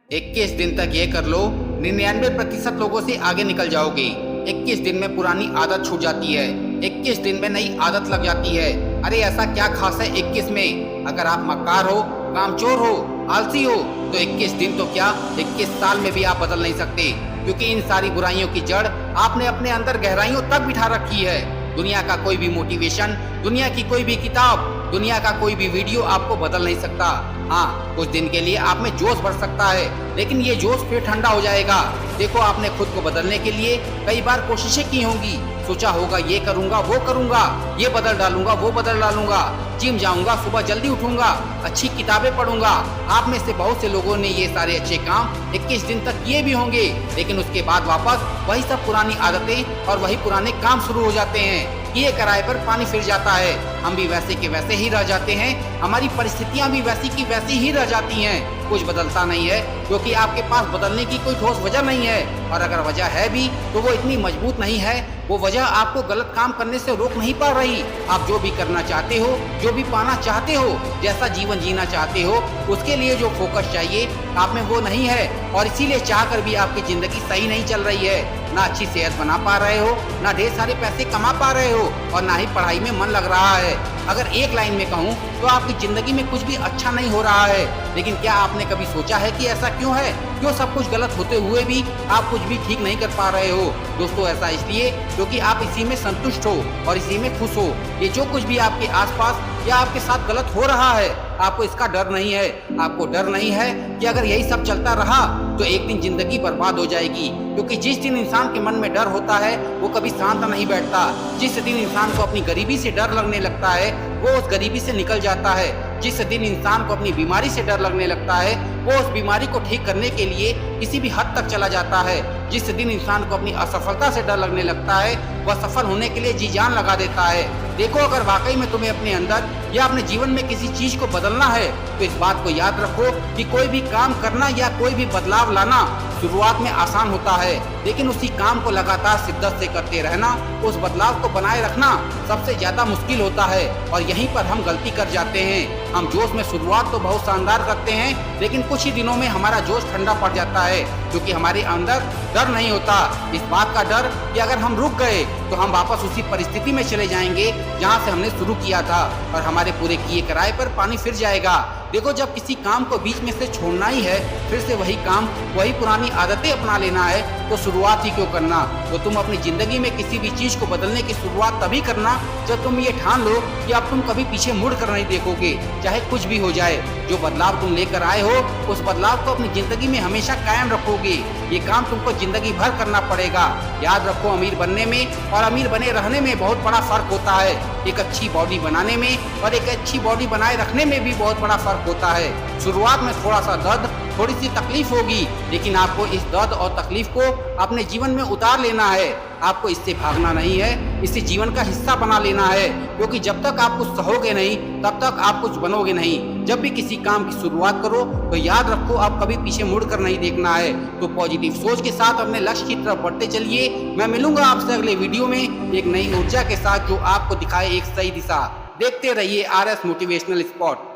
21 दिन तक ये कर लो, 99% लोगों से आगे निकल जाओगे। 21 दिन में पुरानी आदत छूट जाती है, 21 दिन में नई आदत लग जाती है। अरे ऐसा क्या खास है 21 में? अगर आप मक्कार हो, कामचोर हो, आलसी हो, तो 21 दिन तो क्या 21 साल में भी आप बदल नहीं सकते, क्योंकि इन सारी बुराइयों की जड़ आपने अपने अंदर गहराइयों तक बिठा रखी है। दुनिया का कोई भी मोटिवेशन, दुनिया की कोई भी किताब, दुनिया का कोई भी वीडियो आपको बदल नहीं सकता। हाँ, कुछ दिन के लिए आप में जोश बढ़ सकता है, लेकिन ये जोश फिर ठंडा हो जाएगा। देखो, आपने खुद को बदलने के लिए कई बार कोशिशें की होंगी, सोचा होगा ये करूंगा, वो करूंगा, ये बदल डालूंगा, वो बदल डालूंगा, जिम जाऊंगा, सुबह जल्दी उठूंगा, अच्छी किताबें पढ़ूंगा। आप में से बहुत से लोगों ने ये सारे अच्छे काम 21 दिन तक किए भी होंगे, लेकिन उसके बाद वापस वही सब पुरानी आदतें और वही पुराने काम शुरू हो जाते हैं। किए कराए पर पानी फिर जाता है, हम भी वैसे के वैसे ही रह जाते हैं, हमारी परिस्थितियां भी वैसी की वैसी ही रह जाती हैं। कुछ बदलता नहीं है, क्योंकि आपके पास बदलने की कोई ठोस वजह नहीं है, और अगर वजह है भी तो वो इतनी मजबूत नहीं है। वो वजह आपको गलत काम करने से रोक नहीं पा रही। आप जो भी करना चाहते हो, जो भी पाना चाहते हो, जैसा जीवन जीना चाहते हो, उसके लिए जो फोकस चाहिए आप में वो नहीं है, और इसीलिए चाहकर भी आपकी जिंदगी सही नहीं चल रही है। ना अच्छी सेहत बना पा रहे हो, ना ढेर सारे पैसे कमा पा रहे हो, और ना ही पढ़ाई में मन लग रहा है। अगर एक लाइन में कहूँ तो आपकी जिंदगी में कुछ भी अच्छा नहीं हो रहा है। लेकिन क्या आपने कभी सोचा है कि ऐसा क्यों है? क्यों सब कुछ गलत होते हुए भी आप कुछ भी ठीक नहीं कर पा रहे हो? दोस्तों, ऐसा इसलिए क्योंकि आप इसी में संतुष्ट हो और इसी में खुश हो। ये जो कुछ भी आपके आसपास या आपके साथ गलत हो रहा है, आपको इसका डर नहीं है। आपको डर नहीं है कि अगर यही सब चलता रहा तो एक दिन जिंदगी बर्बाद हो जाएगी, क्योंकि जिस दिन इंसान के मन में डर होता है वो कभी शांत नहीं बैठता। जिस दिन इंसान को अपनी गरीबी से डर लगने लगता है वो उस गरीबी से निकल जाता है। जिस दिन इंसान को अपनी बीमारी से डर लगने लगता है वो उस बीमारी को ठीक करने के लिए किसी भी हद तक चला जाता है। जिस दिन इंसान को अपनी असफलता से डर लगने लगता है वह सफल होने के लिए जी जान लगा देता है। देखो, अगर वाकई में तुम्हें अपने अंदर या अपने जीवन में किसी चीज को बदलना है तो इस बात को याद रखो कि कोई भी काम करना या कोई भी बदलाव लाना शुरुआत में आसान होता है, लेकिन उसी काम को लगातार शिद्दत से करते रहना, उस बदलाव को बनाए रखना सबसे ज्यादा मुश्किल होता है। और यहीं पर हम गलती कर जाते हैं। हम जोश में शुरुआत तो बहुत शानदार करते हैं, लेकिन कुछ ही दिनों में हमारा जोश ठंडा पड़ जाता है, क्योंकि हमारे अंदर डर नहीं होता। इस बात का डर कि अगर हम रुक गए तो हम वापस उसी परिस्थिति में चले जाएंगे जहाँ से हमने शुरू किया था, और हमारे पूरे किए कराए पर पानी फिर जाएगा। देखो, जब किसी काम को बीच में से छोड़ना ही है, फिर से वही काम, वही पुरानी आदतें अपना लेना है, तो शुरुआत ही क्यों करना? तो तुम अपनी जिंदगी में किसी भी चीज को बदलने की शुरुआत तभी करना जब तुम ये ठान लो कि अब तुम कभी पीछे मुड़ कर नहीं देखोगे, चाहे कुछ भी हो जाए। जो बदलाव तुम लेकर आए हो उस बदलाव को अपनी जिंदगी में हमेशा कायम रखोगे। ये काम तुमको जिंदगी भर करना पड़ेगा। याद रखो, अमीर बनने में और अमीर बने रहने में बहुत बड़ा फर्क होता है। एक अच्छी बॉडी बनाने में और एक अच्छी बॉडी बनाए रखने में भी बहुत बड़ा फर्क होता है। शुरुआत में थोड़ा सा दर्द, थोड़ी सी तकलीफ होगी, लेकिन आपको इस दर्द और तकलीफ को अपने जीवन में उतार लेना है। आपको इससे भागना नहीं है, इसे जीवन का हिस्सा बना लेना है, क्योंकि जब तक आप कुछ सहोगे नहीं तब तक आप कुछ बनोगे नहीं। जब भी किसी काम की शुरुआत करो तो याद रखो, आप कभी पीछे मुड़कर नहीं देखना है। तो पॉजिटिव सोच के साथ अपने लक्ष्य की तरफ बढ़ते चलिए। मैं मिलूंगा आपसे अगले वीडियो में एक नई ऊर्जा के साथ जो आपको दिखाए एक सही दिशा। देखते रहिए RS मोटिवेशनल स्पॉट।